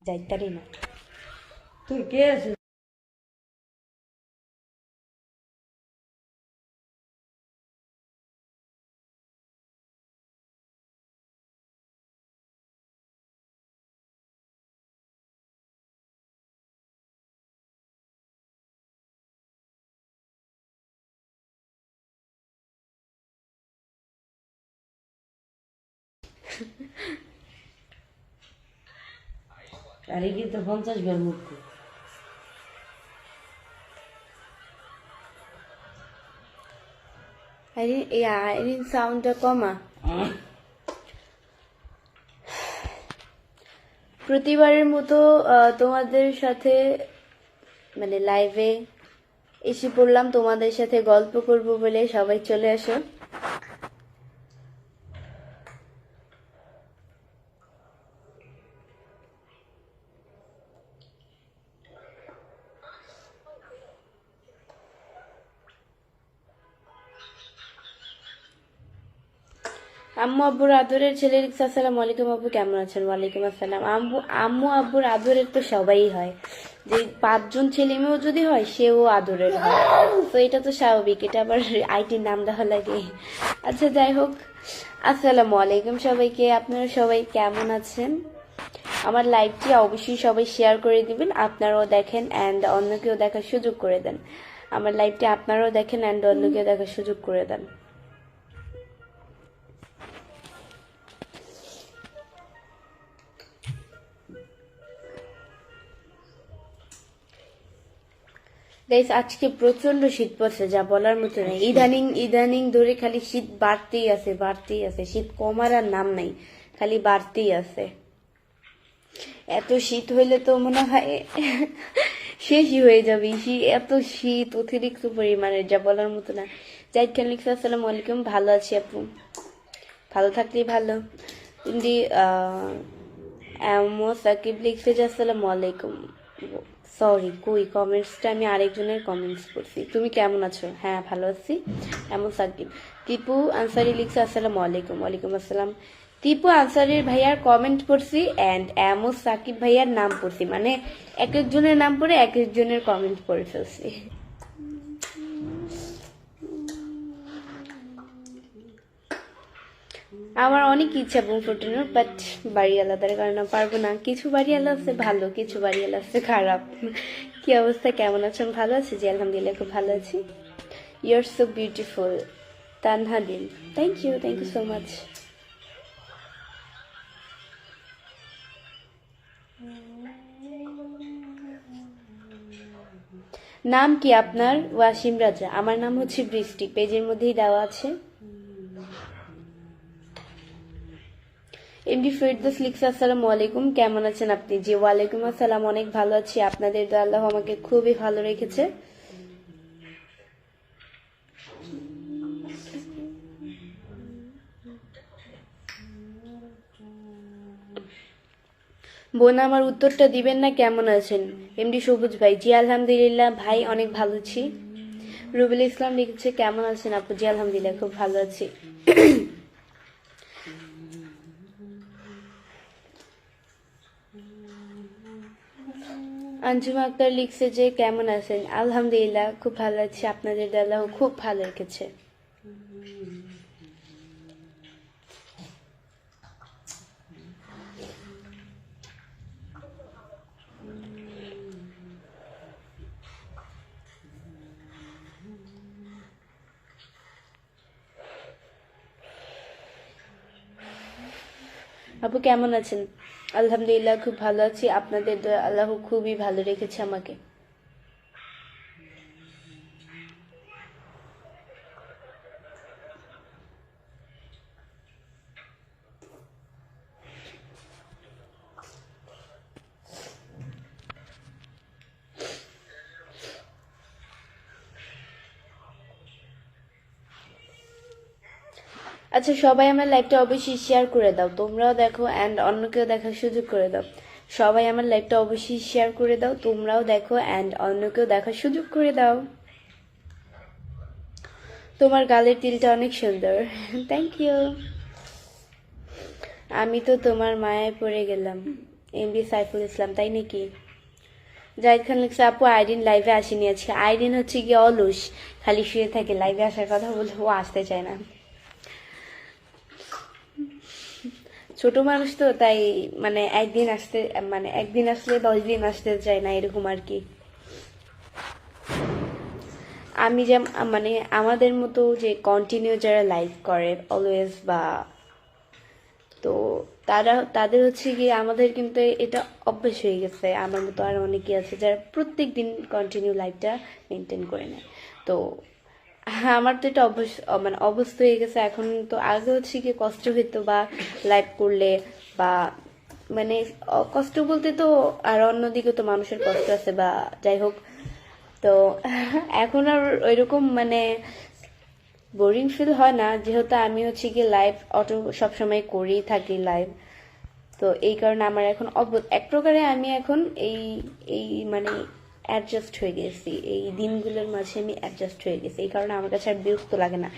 যাইতারি না। তুই কে আছিস? আরে কিন্তু 50 বার মুক্তি। আইরিন সাউন্ডটা কমা। প্রতিবারের মতো তোমাদের সাথে মানে লাইভে এসে পড়লাম, তোমাদের সাথে গল্প করব বলে। সবাই চলে আসো। আম্মু আব্বুর আদরের ছেলে লিখছে আসসালামু আলাইকুম। আব্বু কেমন আছেন? ওয়ালাইকুম আসসালাম। আম্মু আব্বুর আদরের তো সবাই হয়, যে 5 জন ছেলে মেয়েও যদি হয় সেও আদরের হয়, তো এটা তো স্বাভাবিক। এটা আবার আইটির নাম দেওয়া লাগে। আচ্ছা যাই হোক, আসসালামু আলাইকুম সবাইকে। আপনারা সবাই কেমন আছেন? আমার লাইভটি অবশ্যই সবাই শেয়ার করে দিবেন, আপনারাও দেখেন অ্যান্ড অন্যকেও দেখার সুযোগ করে দেন। আমার লাইভটি আপনারাও দেখেন অ্যান্ড অন্যকেও দেখার সুযোগ করে দেন। গাইস আজকে প্রচন্ড শীত পড়ছে, যা বলার মতো নাই। ইদানিং ধরে খালি শীত বাড়তেই আছে। শীত কমার আর নাম নাই, খালি বাড়তেই আছে। এত শীত হইলে তো মনে হয় শেষই হয়ে যাবে। এত শীত অতিরিক্ত পরিমাণের, যা বলার মতো না। জাহিদ খান লিখছে আসসালামু আলাইকুম। ভালো আছি আপু, ভালো থাকলেই ভালো। কিন্তু সাকিব লিখছে যে আসসালামু আলাইকুম। সরি, কই কমেন্টসটা আমি আরেকজনের কমেন্টস করছি। তুমি কেমন আছো? হ্যাঁ ভালো আছি। এমন সাকিব। টিপু আনসারি লিখছে আসসালামু আলাইকুম। ওয়ালাইকুম আসসালাম। টিপু আনসারির ভাইয়ার কমেন্ট পড়ছি অ্যান্ড এমন সাকিব ভাইয়ার নাম পড়ছি, মানে এক একজনের নাম পড়ে এক একজনের কমেন্ট পড়ে ফেলছি। আমার অনেক ইচ্ছা বুম ফুটানোর, বাট বাড়ি আলাদার কারণে পারবো না। কিছু বাড়ি আলা আছে ভালো, কিছু বাড়ি আলা আছে খারাপ। কি অবস্থা, কেমন আছেন? ভালো আছি জি, আলহামদুলিল্লাহ খুব ভালো আছি। You are so beautiful Tanha Dil. Thank you so much. নাম কি আপনার? ওয়াসিম রাজা। আমার নাম হচ্ছে বৃষ্টি, পেজের মধ্যেই দেওয়া আছে। এমডি ফেরদৌস লিখছে আসসালামু আলাইকুম। কেমন আছেন আপনি? জি ওয়ালাইকুম আসসালাম, অনেক ভালো আছি। আপনাদের দোয়া আল্লাহ আমাকে খুবই ভালো রেখেছে। বোন আমার উত্তরটা দিবেন না? কেমন আছেন? এমডি সবুজ ভাই। জি আলহামদুলিল্লাহ ভাই অনেক ভালো আছি। রুবেল ইসলাম লিখছে কেমন আছেন আপু? জি আলহামদুলিল্লাহ খুব ভালো আছি। আঞ্জুমা আক্তার লিখছে যে কেমন আছেন? আলহামদুলিল্লাহ খুব ভালো আছি, আপনাদের আল্লাহ খুব ভালো রেখেছে। আপু কেমন আছেন? আলহামদুলিল্লাহ খুব ভালো আছি, আপনাদের দোয়া আল্লাহ খুবই ভালো রেখেছে আমাকে। আচ্ছা সবাই আমার লাইভটা অবশ্যই শেয়ার করে দাও, তোমরাও দেখো অ্যান্ড অন্যকেও দেখার সুযোগ করে দাও। সবাই আমার লাইভটা অবশ্যই শেয়ার করে দাও, তোমরাও দেখো অ্যান্ড অন্যকেও দেখার সুযোগ করে দাও। তোমার গালের তিলটা অনেক সুন্দর। Thank you. আমি তো তোমার মায়ায় পড়ে গেলাম। এমবি সাইফুল ইসলাম, তাই নাকি? জাহিদ খান লিখছে আপু আইরিন লাইভে আসেনি আজকে। আইরিন হচ্ছে গিয়ে অলস, খালি শুয়ে থাকে, লাইভে আসার কথা বলে ও আসতে চায় না। ছোট মানুষ তো, তাই মানে একদিন আসলে 10 দিন আসতে চায় না, এরকম আর কি। আমি যে মানে আমাদের মতো যে কন্টিনিউ যারা লাইভ করে অলওয়েজ, বা তো তাদের হচ্ছে গিয়ে আমাদের কিন্তু এটা অভ্যেস হয়ে গেছে। আমার মতো আর অনেকেই আছে যারা প্রত্যেক দিন কন্টিনিউ লাইভটা মেনটেন করে নেয়। তো আমার তো এটা মানে অভ্যস্ত হয়ে গেছে এখন। তো আগে হচ্ছে গিয়ে কষ্ট হইতো বা লাইভ করলে, বা মানে কষ্ট বলতে তো আর অন্যদিকে তো মানুষের কষ্ট আছে, বা যাই হোক। তো এখন আর ওইরকম মানে বোরিং ফিল হয় না, যেহেতু আমি হচ্ছে গিয়ে লাইভ অটো সবসময় করেই থাকি লাইভ। তো এই কারণে আমার এখন এক প্রকারে আমি এখন এই এই মানে অ্যাডজাস্ট হয়ে গেছি, এই দিনগুলোর মাঝে আমি অ্যাডজাস্ট হয়ে গেছি। এই কারণে আমার কাছে আর বিরক্ত লাগে না।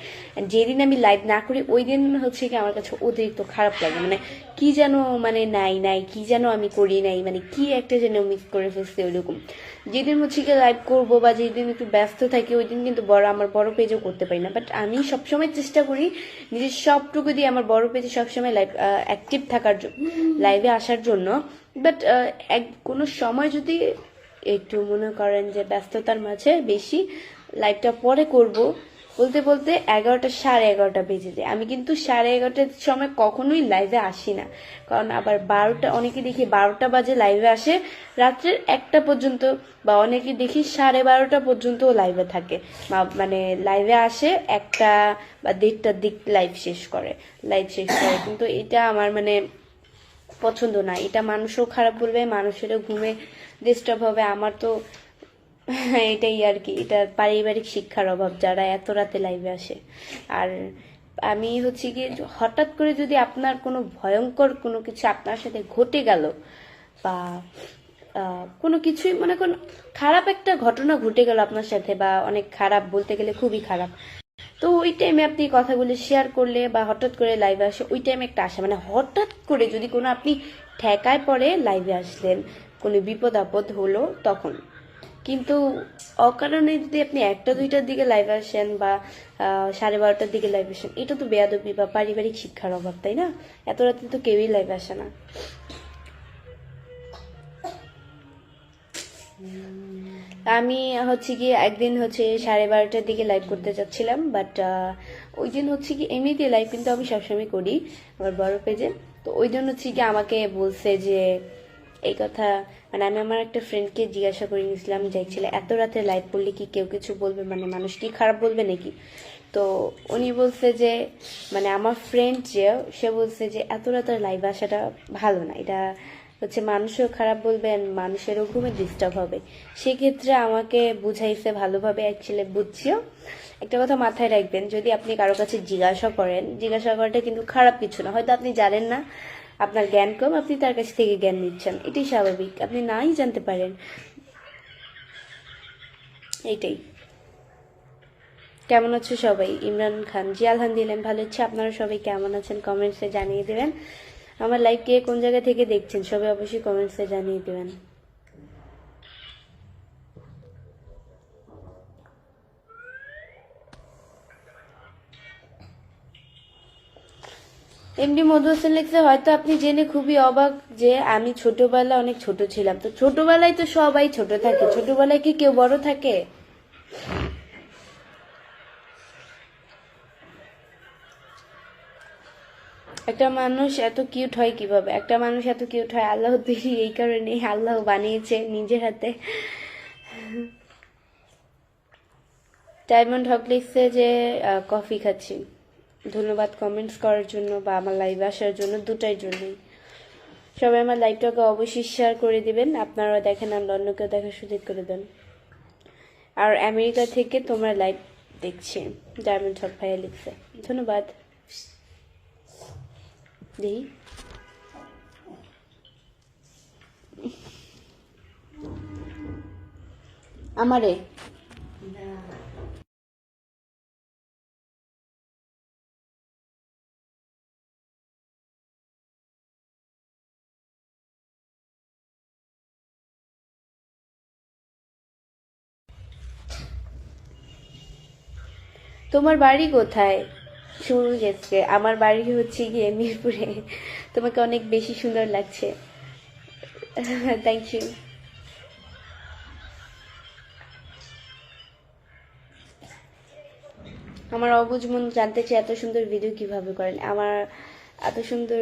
যেদিন আমি লাইভ না করি ওই দিন হচ্ছে কি আমার কাছে অতিরিক্ত খারাপ লাগে, মানে কি যেন মানে নাই কি যেন আমি করি নাই, মানে কি একটা যেন মিস করে ফেলছি ওইরকম। যেদিন হচ্ছে কি লাইভ করবো বা যেদিন একটু ব্যস্ত থাকি ওই দিন কিন্তু আমার বড় পেজও করতে পারি না। বাট আমি সবসময় চেষ্টা করি নিজের সবটুকু দিয়ে আমার বড় পেজে সবসময় লাইভ অ্যাক্টিভ থাকার জন্য, লাইভে আসার জন্য। বাট কোনো সময় যদি একটু মনে করেন যে ব্যস্ততার মাঝে বেশি লাইভটা পরে করব, বলতে বলতে 11টা 11:30 বেজে যায়। আমি কিন্তু 11:30টার সময় কখনোই লাইভে আসি না, কারণ আবার 12টা, অনেকে দেখি 12টা বাজে লাইভে আসে রাত্রের 1টা পর্যন্ত, বা অনেকে দেখি 12:30টা পর্যন্তও লাইভে থাকে, মানে লাইভে আসে 1টা বা 1:30টার দিক লাইভ শেষ করে। কিন্তু এটা আমার মানে পছন্দ না। এটা মানুষও খারাপ বলবে, মানুষেরও ঘুমে ডিস্টার্ব হবে। আমার তো এটাই আর কি, এটা পারিবারিক শিক্ষার অভাব যারা এত রাতে লাইভে আসে। আর আমি হচ্ছে কি হঠাৎ করে যদি আপনার কোনো ভয়ঙ্কর কোনো কিছু আপনার সাথে ঘটে গেল, বা কোনো কিছুই মনে করুন খারাপ একটা ঘটনা ঘটে গেল আপনার সাথে, বা অনেক খারাপ বলতে গেলে খুবই খারাপ, তো ওই টাইমে আপনি কথাগুলো শেয়ার করলে বা হঠাৎ করে লাইভে আসে, ওই টাইমে একটা আসে মানে হঠাৎ করে যদি কোনো আপনি ঠেকায় পড়ে লাইভে আসলেন, কোনো বিপদ আপদ হলো তখন। কিন্তু অকারণে যদি আপনি 1টা 2টার দিকে লাইভে আসেন, বা 12:30টার দিকে লাইভে আসেন, এটা তো বেয়াদবি বা পারিবারিক শিক্ষার অভাব, তাই না? এত রাতে তো কেউই লাইভে আসে না। আমি হচ্ছে কি একদিন হচ্ছে 12:30টার দিকে লাইভ করতে চাচ্ছিলাম, বাট ওই দিন হচ্ছে কি এমনিতে লাইভ কিন্তু আমি সবসময় করি আমার বড় পেজে। তো ওই দিন হচ্ছে কি আমাকে বলছে যে এই কথা, মানে আমি আমার একটা ফ্রেন্ডকে জিজ্ঞাসা করে নিয়েছিলাম যে ছেলে এত রাতে লাইভ করলে কি কেউ কিছু বলবে, মানে মানুষ কি খারাপ বলবে নাকি? তো উনি বলছে যে মানে আমার ফ্রেন্ড যে সে বলছে যে এত রাতে লাইভ আসাটা ভালো না, এটা হচ্ছে মানুষও খারাপ বলবেন, মানুষেরও ঘুমে ডিস্টার্ব হবে। সেক্ষেত্রে আমাকে বুঝাইছে ভালোভাবে, অ্যাকচুয়ালি বুঝছিও। একটা কথা মাথায় রাখবেন, যদি আপনি কারো কাছে জিজ্ঞাসা করেন, জিজ্ঞাসা করাটা কিন্তু খারাপ কিছু না। হয়তো আপনি জানেন না, আপনার জ্ঞান কম, আপনি তার কাছ থেকে জ্ঞান নিচ্ছেন, এটাই স্বাভাবিক, আপনি নাই জানতে পারেন, এইটাই। কেমন আছো সবাই? ইমরান খান, জি আলহামদুলিল্লাহ ভালো হচ্ছে। আপনারা সবাই কেমন আছেন কমেন্টসে জানিয়ে দেবেন। আমার লাইভ কে কোন জায়গা থেকে দেখছেন সবাই অবশ্যই কমেন্টসে জানিয়ে দেবেন। এমডি মধু হোসেন লিখছে হয়তো আপনি জেনে খুবই অবাক যে আমি ছোটবেলায় অনেক ছোট ছিলাম। তো ছোটবেলায় তো সবাই ছোট থাকে, ছোটবেলায় কি কেউ বড় থাকে? একটা মানুষ এত কিউট হয় কিভাবে? একটা মানুষ এত কিউট হয় আল্লাহ তৈরি, এই কারণে আল্লাহ বানিয়েছে নিজের হাতে। ডায়মন্ড হক লিখছে যে কফি খাচ্ছি। ধন্যবাদ কমেন্টস করার জন্য বা আমার লাইভে আসার জন্য, দুটাই জন্যই। সবাই আমার লাইভটাকে অবশ্যই শেয়ার করে দিবেন, আপনারা দেখেন আর অন্যকেও দেখার সুযোগ করে দেন। আর আমেরিকা থেকে তোমরা লাইভ দেখছি, ডায়মন্ড হক ভাইয়া লিখছে, ধন্যবাদ। দেখি আমারে তোমার বাড়ি কোথায়? শুরু গেছে, আমার বাড়ি হচ্ছে গিয়ে মিরপুরে। তোমাকে অনেক বেশি সুন্দর লাগছে। Thank you. আমার অবুঝ মন জানতে চাই এত সুন্দর ভিডিও কিভাবে করেন। আমার এত সুন্দর।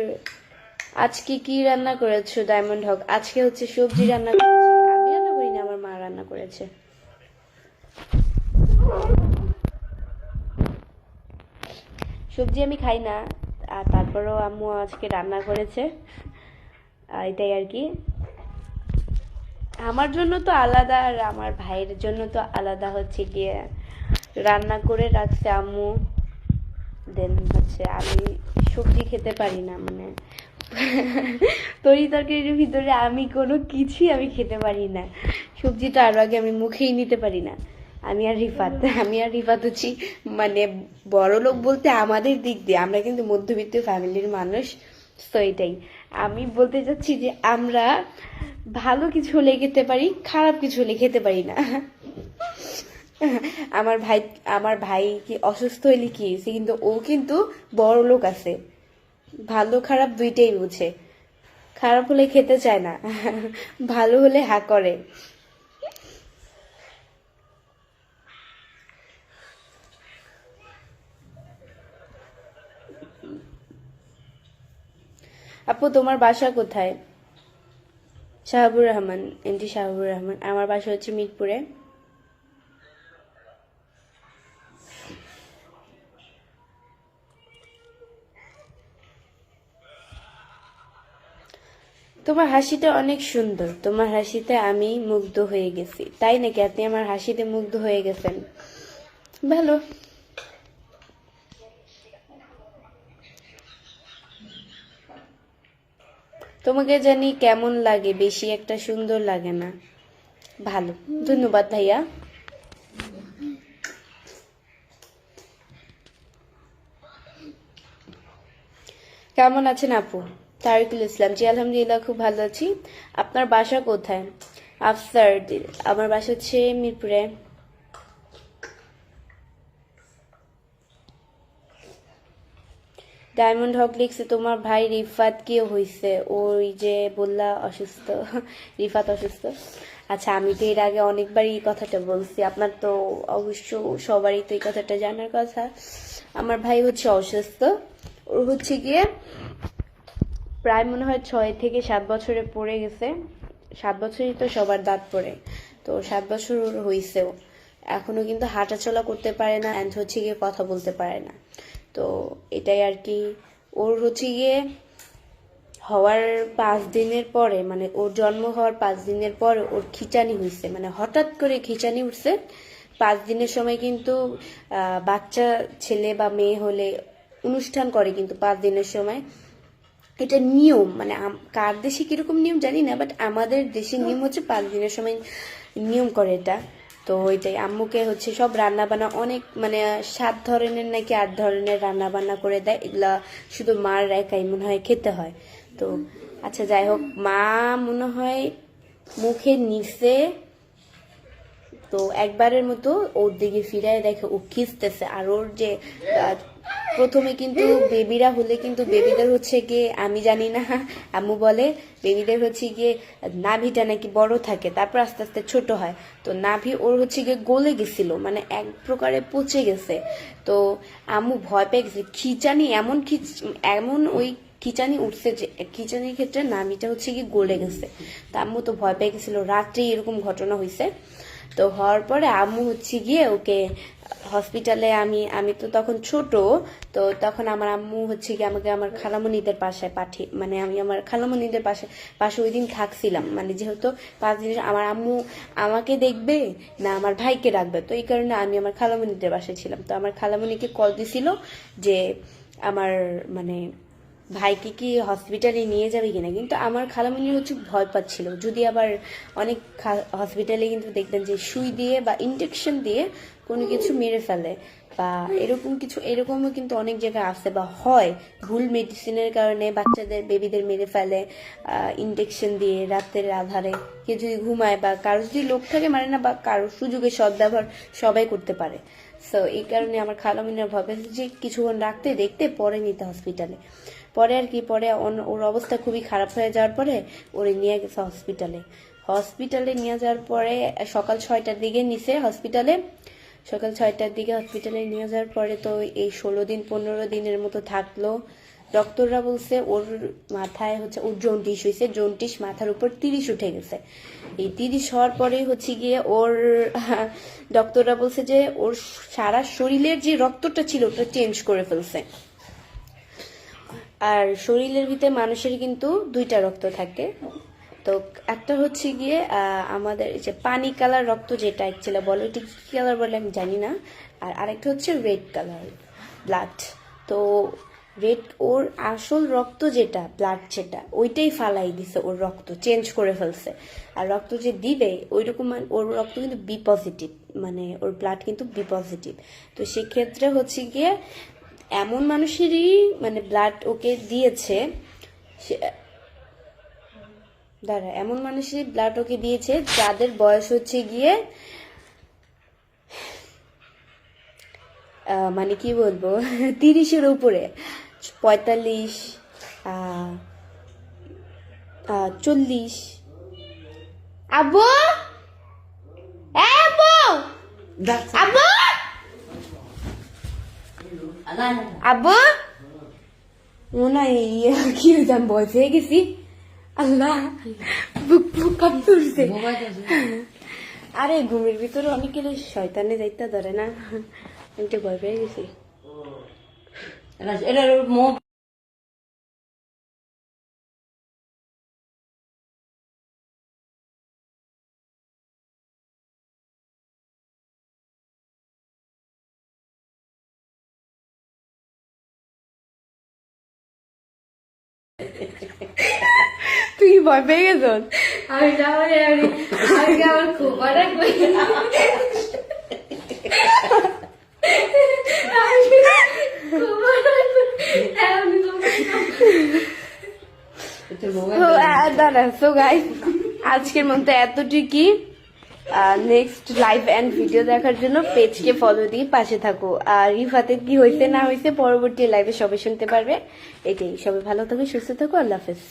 আজকে কি রান্না করেছো ডায়মন্ড হক? আজকে হচ্ছে সবজি রান্না করেছি। আমি রান্না করিনি, আমার মা রান্না করেছে। সবজি আমি খাই না, আর তারপরেও আম্মু আজকে রান্না করেছে, এটাই আর কি। আমার জন্য তো আলাদা, আর আমার ভাইয়ের জন্য তো আলাদা হচ্ছে গিয়ে রান্না করে রাখছে আম্মু। দেন হচ্ছে আমি সবজি খেতে পারি না, মানে তরি তরকারির ভিতরে আমি কোনো কিছুই আমি খেতে পারি না। সবজিটা আরো আগে আমি মুখেই নিতে পারি না। আমি আর রিফাত হচ্ছি মানে বড় লোক বলতে আমাদের দিক দিয়ে আমরা কিন্তু মধ্যবিত্ত ফ্যামিলির মানুষ। তো এটাই আমি বলতে চাচ্ছি যে আমরা ভালো কিছু হলে খেতে পারি, খারাপ কিছু হলে খেতে পারি না। আমার ভাই আমার ভাই কি অসুস্থ হইলে কি হয়েছে, কিন্তু ও কিন্তু বড় লোক আছে, ভালো খারাপ দুইটাই বুঝে। খারাপ হলে খেতে চায় না, ভালো হলে হা করে। আপু তোমার বাসা কোথায়? শাহাবুর রহমান, এমডি শাহাবুর রহমান। আমার বাসা হচ্ছে মিরপুরে। তোমার হাসিটা অনেক সুন্দর, তোমার হাসিতে আমি মুগ্ধ হয়ে গেছি। তাই নাকি? আপনি আমার হাসিতে মুগ্ধ হয়ে গেছেন, ভালো। তোমাকে জানি কেমন লাগে, বেশি একটা সুন্দর লাগে না, ভালো। ধন্যবাদ ভাইয়া। কেমন আছেন আপু? তারিকুল ইসলাম, জি আলহামদুলিল্লাহ খুব ভালো আছি। আপনার বাসা কোথায়? আফসার, আমার বাসা হচ্ছে মিরপুরে। ডায়মন্ড হক লিখছে তোমার ভাই রিফাত কি হইছে? ওই যে বললা অসুস্থ, রিফাত অসুস্থ। আচ্ছা, আমি তো এর আগে অনেকবারই এই কথাটা বলছি, আপনার তো অবশ্য সবারই তো এই কথাটা জানার কথা। আমার ভাই হচ্ছে অসুস্থ, ওর হচ্ছে গিয়ে প্রায় মনে হয় 6 থেকে 7 বছরে পড়ে গেছে। 7 বছরই তো সবার দাঁত পড়ে, তো 7 বছর ওর হইছেও। এখনো কিন্তু হাঁটাচলা করতে পারে না, অ্যান্ড হচ্ছে গিয়ে কথা বলতে পারে না। তো এটাই আর কি। ওর হচ্ছে গিয়ে হওয়ার 5 দিনের পরে, মানে ওর জন্ম হওয়ার 5 দিনের পরে ওর খিঁচানি হয়েছে, মানে হঠাৎ করে খিঁচানি উঠছে। 5 দিনের সময় কিন্তু বাচ্চা ছেলে বা মেয়ে হলে অনুষ্ঠান করে, কিন্তু 5 দিনের সময় এটা নিয়ম। মানে কার দেশে কিরকম নিয়ম জানি না, বাট আমাদের দেশের নিয়ম হচ্ছে 5 দিনের সময় নিয়ম করে এটা। তো ওইটাই আম্মুকে হচ্ছে সব রান্না বান্না অনেক, মানে 7 ধরনের নাকি 8 ধরনের রান্না বান্না করে দেয়, এগুলা শুধু মার একাই মনে হয় খেতে হয়। তো আচ্ছা যাই হোক, মা মনে হয় মুখে নিচে, তো একবারের মতো ওর দিকে ফিরায় দেখে ও খিস্তেছে। আর ওর যে প্রথমে কিন্তু বেবিরা হলে কিন্তু বেবিদের হচ্ছে গিয়ে, আমি জানি না, আম্মু বলে বেবিদের হচ্ছে গিয়ে নাভিটা নাকি বড় থাকে, তারপর আস্তে আস্তে ছোট হয়। তো নাভি ওর হচ্ছে গিয়ে গলে গেছিল, মানে এক প্রকারে পচে গেছে। তো আম্মু ভয় পেয়ে গেছে, খিচানি এমন ওই খিচানি উঠছে যে খিচানির ক্ষেত্রে নাভিটা হচ্ছে গিয়ে গলে গেছে। তা আম্মু তো ভয় পেয়ে গেছিল, রাত্রে এরকম ঘটনা হয়েছে। তো হওয়ার পরে আম্মু হচ্ছে গিয়ে ওকে হসপিটালে, আমি তো তখন ছোট, তো তখন আমার আম্মু হচ্ছে গিয়ে আমাকে আমার খালামণিদের বাসায় পাঠিয়ে, মানে আমি আমার খালামণিদের পাশে ওই দিন থাকছিলাম, মানে যেহেতু 5 দিন আমার আম্মু আমাকে দেখবে না আমার ভাইকে রাখবে, তো এই কারণে আমি আমার খালামণিদের বাসায় ছিলাম। তো আমার খালামণিকে কল দিছিল যে আমার মানে ভাইকে কি হসপিটালে নিয়ে যাবে কিনা, কিন্তু আমার খালামণি হচ্ছে ভয় পাচ্ছিল যদি আবার অনেক হসপিটালে কিন্তু দেখবেন যে সুই দিয়ে বা ইনজেকশন দিয়ে কোনো কিছু মেরে ফেলে বা এরকম কিছু, এরকমও কিন্তু অনেক জায়গায় আসে বা হয়, ভুল মেডিসিনের কারণে বাচ্চাদের বেবিদের মেরে ফেলে ইনজেকশন দিয়ে রাতের আধারে, কেউ যদি ঘুমায় বা কারো যদি লোক থাকে মানে না, বা কারো সুযোগে সদ্ব্যবহার সবাই করতে পারে। সো এই কারণে আমার খালামিনা ভাবে যে কিছুক্ষণ রাখতে দেখতে পরে নিতে হসপিটালে। পরে আর কি, পরে ওর অবস্থা খুবই খারাপ হয়ে যাওয়ার পরে ওরে নিয়ে গেছে হসপিটালে। হসপিটালে নিয়ে যাওয়ার পরে সকাল 6টার দিকে নিছে হসপিটালে। সকাল 6টার দিকে হসপিটালে নিয়ে যাওয়ার পরে তো এই 16 দিন 15 দিনের মতো থাকলো। ডক্টররা বলছে ওর মাথায় হচ্ছে ওর জন্ডিস হয়েছে, জন্ডিস মাথার উপর 30 উঠে গেছে। এই 30 হওয়ার পরে হচ্ছে গিয়ে ওর ডক্টররা বলছে যে ওর সারা শরীরের যে রক্তটা ছিল ওটা চেঞ্জ করে ফেলছে। আর শরীরের ভিতরে মানুষের কিন্তু 2টা রক্ত থাকে, তো একটা হচ্ছে গিয়ে আমাদের এই যে পানি কালার রক্ত, যেটা অ্যাকচুয়ালি বলে ওটা কি কালার বলে আমি জানি না, আর আরেকটা হচ্ছে রেড কালার ব্লাড। তো রেড ওর আসল রক্ত যেটা ব্লাড যেটা ওইটাই ফালাই দিছে, ওর রক্ত চেঞ্জ করে ফেলছে। আর রক্ত যে দিবে ওই রকম ওর রক্ত কিন্তু বি পজিটিভ, মানে ওর ব্লাড কিন্তু বি পজিটিভ। তো সেক্ষেত্রে হচ্ছে গিয়ে এমন মানুষেরই মানে ব্লাড ওকে দিয়েছে, এমন মানুষের ব্লাড ওকে দিয়েছে যাদের বয়স হচ্ছে গিয়ে মানে কি বলবো 30-এর উপরে, 45, 40। আব্বু, আব্বু, আব্বু, আব্বু, মনে হয় কি হয়েছে, আমি ভয় পেয়ে গেছি। আল্লাহ, বুক বুক কাঁপতে উঠছে। আরে ঘুমের ভিতরে অনেক গেলে শয়তানে যাইতে ধরে না, আমি তো ভয় পেয়ে গেছি। তুই ভয় পেয়ে গেছ? আমি যাবো আমি আমার খুব অনেক দাঁড়া, সো গাইস আজকের মতো এতটুকুই। নেক্সট লাইভ এন্ড ভিডিও দেখার জন্য পেজকে ফলো দিয়ে পাশে থাকো। আর রিফাতের কি হয়েছে না হয়েছে পরবর্তী লাইভে সবাই শুনতে পারবে। এটাই, সবাই ভালো থাকো, সুস্থ থাকো, আল্লাহ হাফেজ।